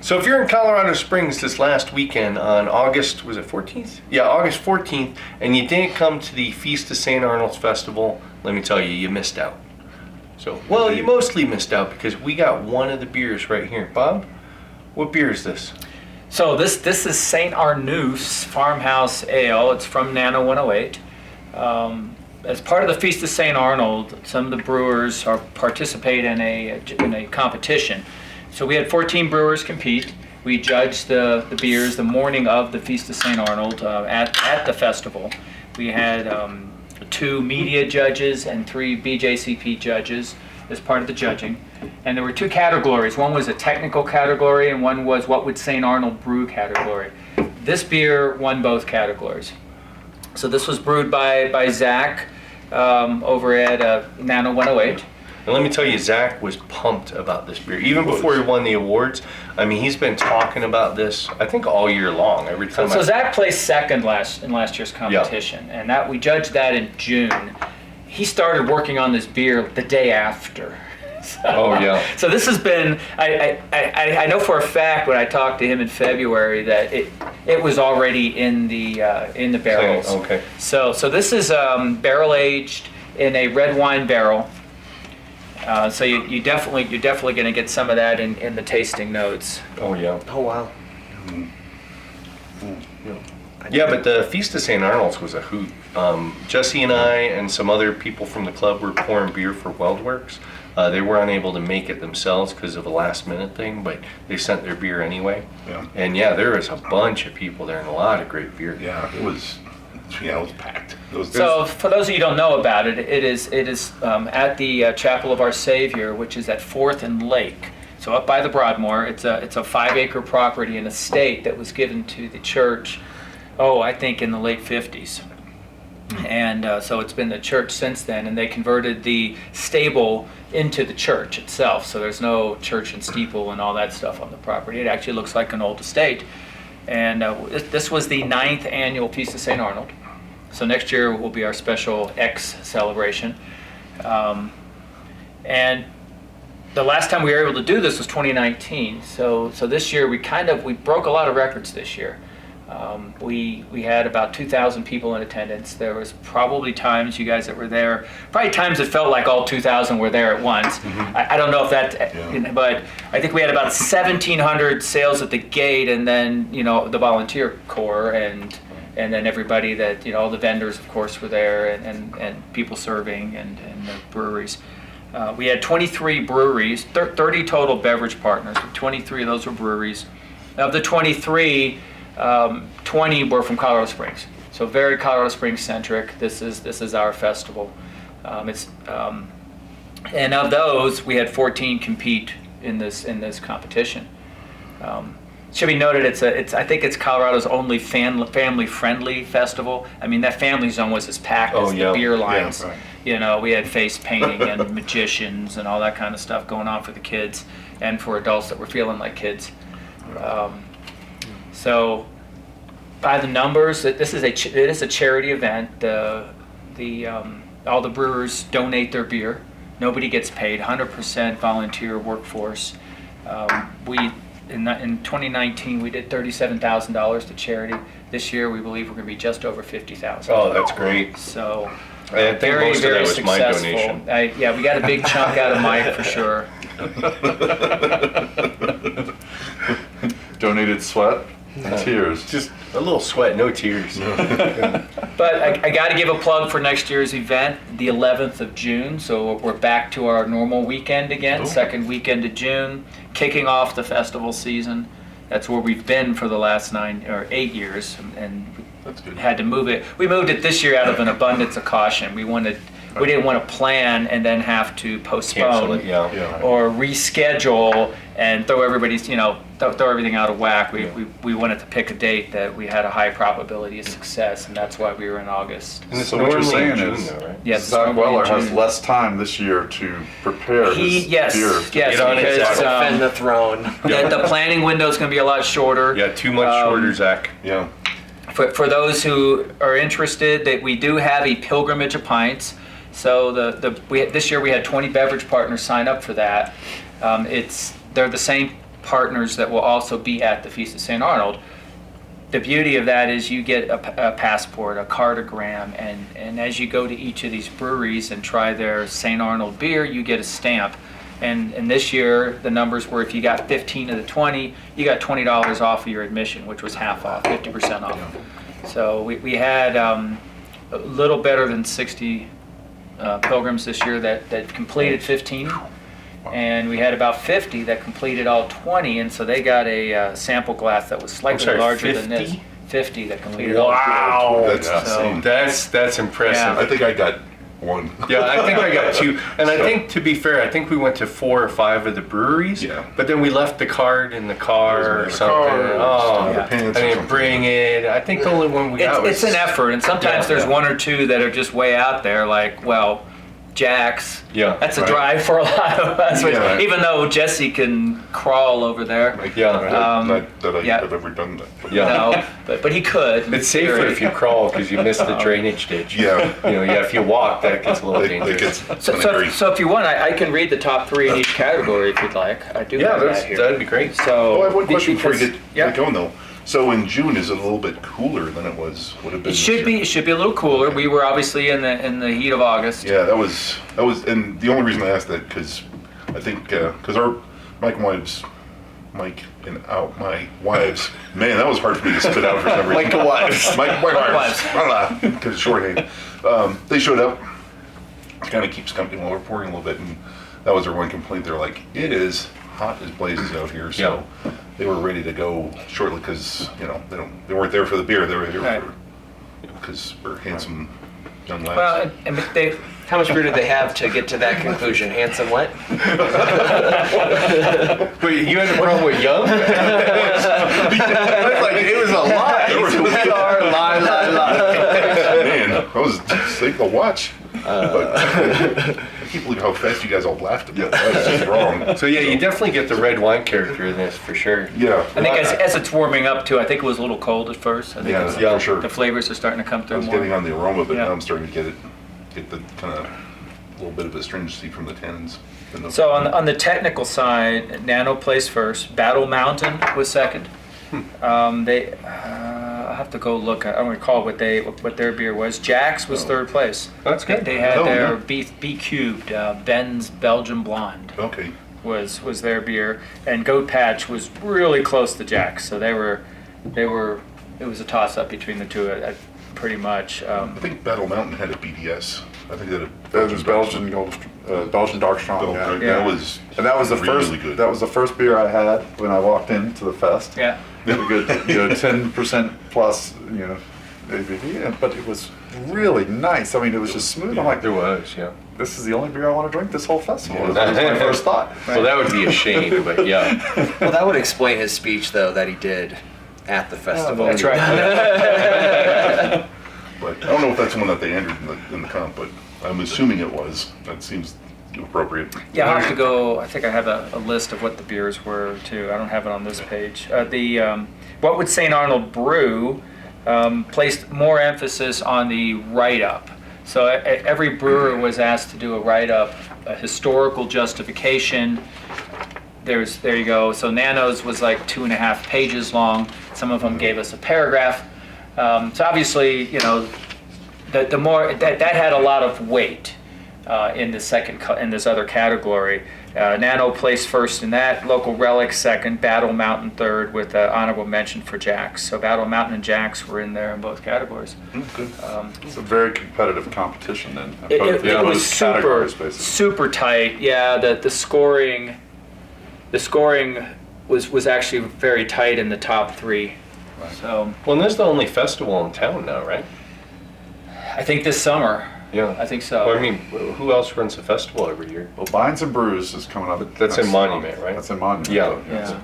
So if you're in Colorado Springs this last weekend on August, was it 14th? Yeah, August 14th, and you didn't come to the Feast of Saint Arnold's Festival, let me tell you, you missed out. So, well, you mostly missed out because we got one of the beers right here. Bob, what beer is this? So this is Saint Arneus Farmhouse Ale. It's from Nano 108. As part of the Feast of Saint Arnold, some of the brewers participate in a competition. So we had 14 brewers compete. We judged the beers the morning of the Feast of Saint Arnold at the festival. We had 2 media judges and 3 BJCP judges as part of the judging. And there were 2 categories. One was a technical category and one was what would Saint Arnold Brew category. This beer won both categories. So this was brewed by Zach over at Nano 108. And let me tell you, Zach was pumped about this beer. Even before he won the awards, I mean, he's been talking about this, I think, all year long. Every time. So Zach placed second in last year's competition, and that we judged that in June. He started working on this beer the day after. So this has been, I know for a fact when I talked to him in February that it was already in the barrels. Okay. So this is barrel aged in a red wine barrel. So you're definitely going to get some of that in the tasting notes. Oh yeah. Oh wow. Yeah, but the Feast of St. Arnold's was a hoot. Jesse and I and some other people from the club were pouring beer for WeldWorks. They were unable to make it themselves because of a last-minute thing, but they sent their beer anyway. Yeah. And yeah, there was a bunch of people there and a lot of great beer. Yeah, it was packed. So for those of you who don't know about it, it is at the Chapel of Our Savior, which is at 4th and Lake. So up by the Broadmoor. It's a 5-acre property and estate that was given to the church, I think in the late 50s. And so it's been the church since then, and they converted the stable into the church itself. So there's no church and steeple and all that stuff on the property. It actually looks like an old estate. And this was the 9th annual Feast of St. Arnold. So next year will be our special X celebration. And the last time we were able to do this was 2019. So this year we broke a lot of records this year. We had about 2,000 people in attendance. There was probably times, you guys that were there, probably times it felt like all 2,000 were there at once. Mm-hmm. I don't know if that, but I think we had about 1,700 sales at the gate, and then the volunteer corps, and then everybody that all the vendors of course were there, and people serving and the breweries. We had 23 breweries, 30 total beverage partners. 23 of those were breweries. Of the 23. 20 were from Colorado Springs, so very Colorado Springs centric. This is our festival. And of those, we had 14 compete in this competition. It should be noted, I think it's Colorado's only family friendly festival. I mean, that family zone was as packed as the beer lines. Yeah, right. We had face painting and magicians and all that kind of stuff going on for the kids and for adults that were feeling like kids. So, by the numbers, it is a charity event. All the brewers donate their beer. Nobody gets paid. 100% volunteer workforce. In 2019 we did $37,000 to charity. This year we believe we're going to be just over $50,000. Oh, that's great. So, I think very most of that was successful. My donation. Yeah, we got a big chunk out of Mike for sure. Donated sweat and tears. Just a little sweat, no tears. But I got to give a plug for next year's event, the 11th of June. So we're back to our normal weekend again, second weekend of June, kicking off the festival season. That's where we've been for the last 9 or 8 years, and had to move it. We moved it this year out of an abundance of caution. We didn't want to plan and then have to postpone or reschedule and throw everything out of whack. We wanted to pick a date that we had a high probability of success, and that's why we were in August. And it's So what you're saying June, is, though, right? Yes, Zach Weller has less time this year to prepare his Yes, beers. Get on it, because Zach. Defend the throne. the planning window is going to be a lot shorter. Yeah, too much shorter, Zach. Yeah. For those who are interested, that we do have a pilgrimage of pints. So this year we had 20 beverage partners sign up for that. They're the same partners that will also be at the Feast of St. Arnold. The beauty of that is you get a passport, a cartogram, and as you go to each of these breweries and try their St. Arnold beer, you get a stamp. And this year, the numbers were if you got 15 of the 20, you got $20 off of your admission, which was half off, 50% off. So we had a little better than 60 pilgrims this year that completed 15. And we had about 50 that completed all 20, and so they got a sample glass that was slightly larger than this. 50 that completed all 20. Wow, That's insane. that's impressive. Yeah. I think I got one. Yeah, I think I got 2. And I think, to be fair, I think we went to 4 or 5 of the breweries. Yeah. But then we left the card in the car or something. Oh, Yeah. I didn't bring it. I think the only one we got was... It's an effort, and sometimes Yeah, there's yeah. 1 or 2 that are just way out there, like, well, Jack's. Yeah, That's a right. drive for a lot of us, which, Yeah. even though Jesse can crawl over there. Like, Yeah. Not that yeah. I've ever done that. But Yeah. No, but he could. It's safer if you crawl because you miss the drainage ditch. Yeah. If you walk, that gets a little It dangerous. gets So, kinda so, hairy. so if you want, I can read the top 3 in each category if you'd like. I do have that here. that'd be great. So, Oh, I have one question before you because- get going though. So in June, is it a little bit cooler than it would have been? It this should be. year? It should be a little cooler. We were obviously in the heat of August. Yeah, that was, and the only reason I asked that because I think because Mike and my wives, man, that was hard for me to spit out for some reason. Like the wives. My wives, because it's shorthand. They showed up. Kind of keeps company while we're pouring a little bit, and that was their one complaint. They're like, it is hot as blazes out here, so they were ready to go shortly because they weren't there for the beer. They were here Right. for because we're handsome young lads. Well, and they. How much beer did they have to get to that conclusion? Handsome what? But you had a problem with young? I was like, it was a lot. It was a lie. Man, I was sick to watch. But I can't believe how fast you guys all laughed at that. That was just wrong. So yeah, you definitely get the red wine character in this for sure. Yeah. I think as it's warming up too, I think it was a little cold at first. I think Yeah, it's- for sure. the flavors are starting to come I through was more. getting on the aroma, but Yeah. now I'm starting to get the kind of little bit of astringency from the tannins. So on the technical side, Nano placed first. Battle Mountain was second. I'll have to go look. I don't recall what their beer was. Jack's was third place. That's good. They had Oh, their yeah. B cubed. Ben's Belgian Blonde Okay. was their beer, and Goat Patch was really close to Jack's. So they were. It was a toss up between the two, pretty much. I think Battle Mountain had a BDS. I think that That was Belgian Dark Strong. Yeah. That was And that was the really first. good. That was the first beer I had when I walked into the fest. Yeah. A good, 10% plus, ABV, but it was really nice. I mean, it was just smooth. I'm like, There was, yeah. this is the only beer I want to drink this whole festival. Yeah. That was my first thought. Well, that would be a shame, but yeah. Well, that would explain his speech, though, that he did at the festival. That's right. But I don't know if that's the one that they entered in the comp, but I'm assuming it was. That seems appropriate. Yeah, I'll have to go. I think I have a list of what the beers were too. I don't have it on this page. What would Saint Arnold Brew placed more emphasis on the write-up. So every brewer was asked to do a write-up, a historical justification. There you go. So Nano's was like 2.5 pages long. Some of them gave us a paragraph. So obviously, the more that had a lot of weight in this other category. Nano placed first in that. Local Relic second. Battle Mountain third, with honorable mention for Jack's. So Battle Mountain and Jack's were in there in both categories. Good. It's a very competitive competition then. It both was categories, basically. super tight. Yeah, the scoring was actually very tight in the top three. Right. So Well, and this is the only festival in town now, right? I think this summer. Yeah. I think so. Well, I mean, who else runs a festival every year? Well, Vines and Brews is coming up. That's in Monument, right? That's in Monument. Yeah.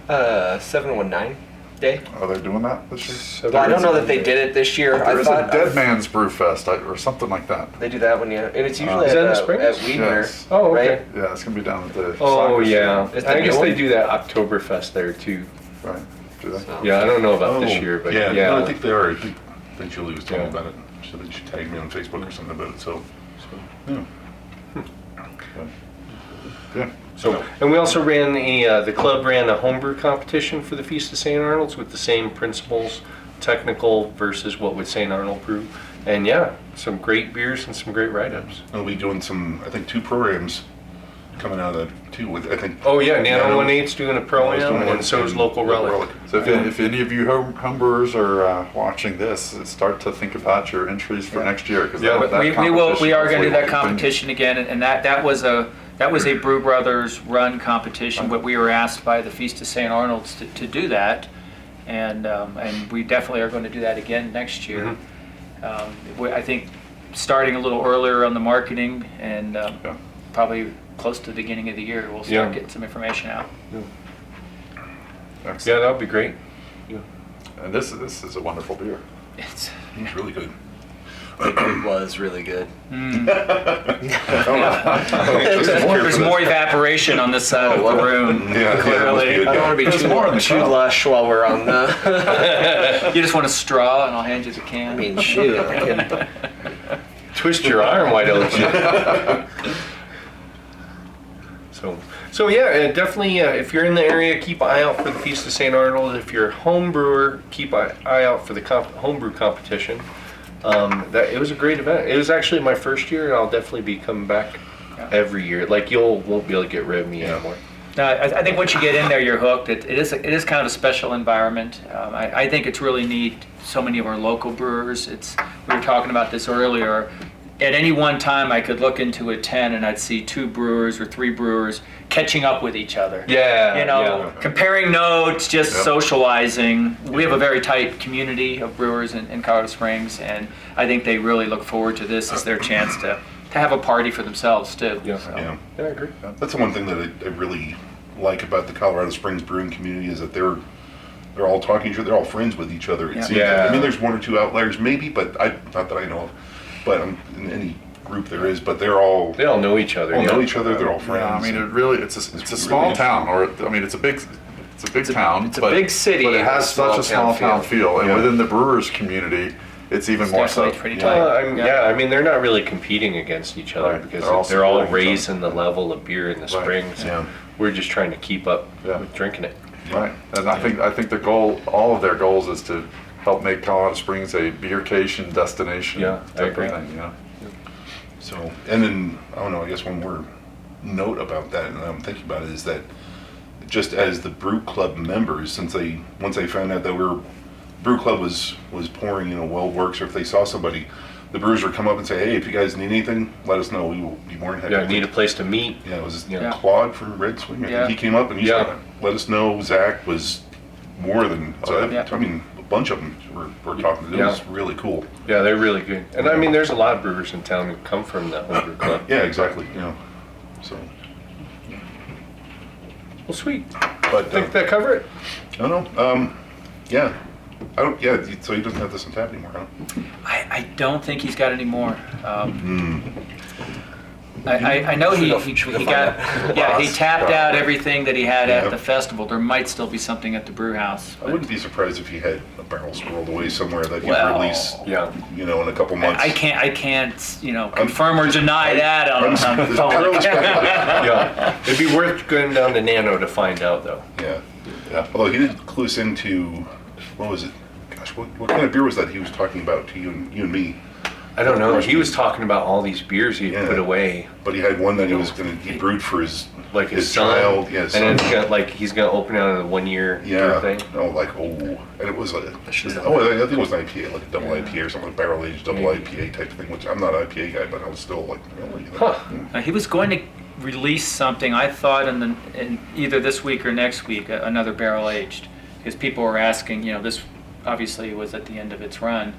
Yeah. 719 day. Are they doing that this year? Well, I don't know that they did it this year. There I is thought a Dead Man's Brew Fest or something like that. they do that one, yeah. And it's usually Is at, that in the spring? at Weidner, Yes. Oh, okay. right? Yeah, it's gonna be down at the. Oh, soccer yeah. Is I the guess new they one? do that Oktoberfest there too. Right. Do they? So- Yeah, I don't know about this year, but yeah. No, I think they are. I think Julie was telling me Yeah. about it. She said that she tagged me on Facebook or something about it. So yeah. Yeah. So, and we also ran the club ran a homebrew competition for the Feast of Saint Arnold's with the same principles, technical versus what would Saint Arnold brew. And yeah, some great beers and some great write-ups. We'll be doing I think 2 programs coming out of that too. With I think. Oh yeah, Nano 1/8's doing a pro-am, and so is Local Relic. So if any of you homebrewers are watching this, start to think about your entries for next year. Cause Yeah. We are going to do that competition competition again, and that was a Brew Brothers run competition, but we were asked by the Feast of St. Arnold's to do that, and we definitely are going to do that again next year. I think starting a little earlier on the marketing, and probably close to the beginning of the year, we'll start getting some information out. Excellent. Yeah, that would be great. And this is a wonderful beer. It's It's really good. It was really good. There's more evaporation on this side of the room. Yeah, Clearly. yeah, I don't want to be too lush while we're on the. You just want a straw, and I'll hand you the can. I mean, shoot. I can, Twist your arm, why don't you? So yeah, definitely. If you're in the area, keep an eye out for the Feast of St. Arnold. If you're a home brewer, keep an eye out for the homebrew competition. It was a great event. It was actually my first year, and I'll definitely be coming back every year. Like won't be able to get rid of me anymore. No, I think once you get in there, you're hooked. It is kind of a special environment. I think it's really neat. So many of our local brewers. We were talking about this earlier. At any one time, I could look into a tent and I'd see 2 brewers or 3 brewers catching up with each other. Yeah, Comparing notes, just socializing. We have a very tight community of brewers in Colorado Springs, and I think they really look forward to this as their chance to have a party for themselves too. Yeah, So. Yeah. I agree. That's the one thing that I really like about the Colorado Springs brewing community is that they're all talking to each other. They're all friends with each other. It seems. Yeah. I mean, there's 1 or 2 outliers maybe, but not that I know of. But in any group there is, but they all know each other. know each other. They're all friends. Yeah, I mean, it's a small really town, it's a big town. it's a big city but it with has a small such a small town town feel, and Yeah. within the brewers community, it's even more so. Definitely pretty tight. I mean, they're not really competing against each other Right. because They're all they're all supporting each raising the level of beer in the springs. Yeah. We're just trying to keep up Yeah. with drinking it. Right, and I think the goal, all of their goals, is to help make Colorado Springs a beercation destination. Yeah, I type agree. of thing, So, and then, I don't know, I guess one more note about that, and I'm thinking about it, is that just as the brew club members, once they found out that brew club was pouring, well works, or if they saw somebody, the brewers would come up and say, hey, if you guys need anything, let us know. We will be more than happy. Yeah, need a place to meet. Yeah, it was Yeah. Claude from Red Swing. I Yeah. think he came up and he Yeah. said, let us know. Zach was more than, so Yeah. I mean, a bunch of them were talking to. It was really cool. Yeah, they're really good. And I mean, there's a lot of brewers in town who come from the homebrew club. Yeah, exactly. So, Well, sweet. but Think that cover it? I don't know. Yeah. I don't. Yeah. So he doesn't have this on tap anymore, huh? I don't think he's got any more. I know he got, he tapped out everything that he had Yeah. at the festival. There might still be something at the brew house. I wouldn't be surprised if he had a barrel squirreled away somewhere that he'd Well, release, Yeah. in a couple months. I can't, confirm or deny that on It's public. purely speculative. Yeah. It'd be worth going down to Nano to find out, though. Yeah. Although he did clue us into, what was it? Gosh, what kind of beer was that he was talking about to you and me? I don't know. He was talking about all these beers he Yeah. put away. But he had one that he brewed for his Son. child. Yeah, And then he's gonna open out a 1 year yeah. thing. And it was I think it was an IPA, like a double IPA or something, like barrel aged double IPA type of thing. Which I'm not an IPA guy, but I was still like, Huh. He was going to release something, I thought, in either this week or next week, another barrel aged, because people were asking. This obviously was at the end of its run,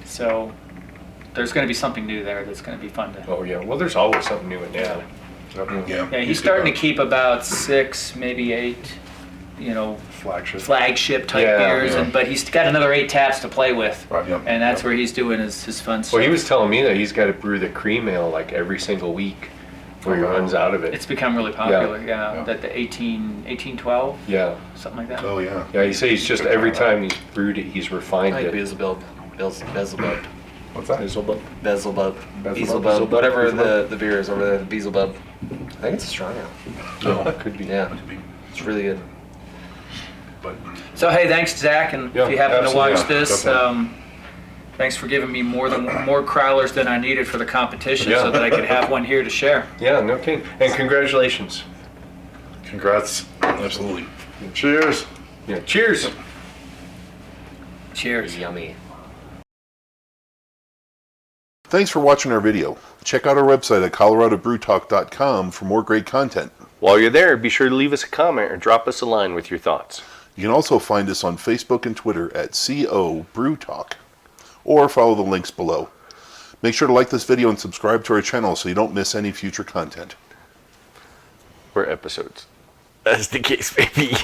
so there's going to be something new there that's going to be fun to. Oh yeah. Well, there's always something new in Nano. Yeah. Yeah, he's starting to keep about 6, maybe 8, flagship type Yeah, beers, yeah. but he's got another 8 taps to play with, Right. Yep. and that's where he's doing his fun stuff. Well, he was telling me that he's got to brew the cream ale like every single week, or he runs out of it. It's become really popular. Yeah, Yeah. that the 1812, Yeah. something like that. Oh yeah. Yeah. He says he's just every time he's brewed it, he's refined Like it. Beelzebub. What's that? Beelzebub. Beelzebub. Beelzebub. Beelzebub. Whatever Beelzebub. the beer is over there, the Beelzebub. I think it's a strong ale. No, Could be. Yeah, could be, it's really good. but So hey, thanks Zach, and Yeah, if you happen to absolutely. watch this, Definitely. thanks for giving me more crowlers than I needed for the competition, Yeah. so that I could have one here to share. Yeah, no kidding. And congratulations. Congrats. absolutely. Cheers. Yeah. Cheers. Cheers. Yummy. Thanks for watching our video. Check out our website at coloradobrewtalk.com for more great content. While you're there, be sure to leave us a comment or drop us a line with your thoughts. You can also find us on Facebook and Twitter at CO Brew Talk, or follow the links below. Make sure to like this video and subscribe to our channel so you don't miss any future content. Or episodes. As the case may be.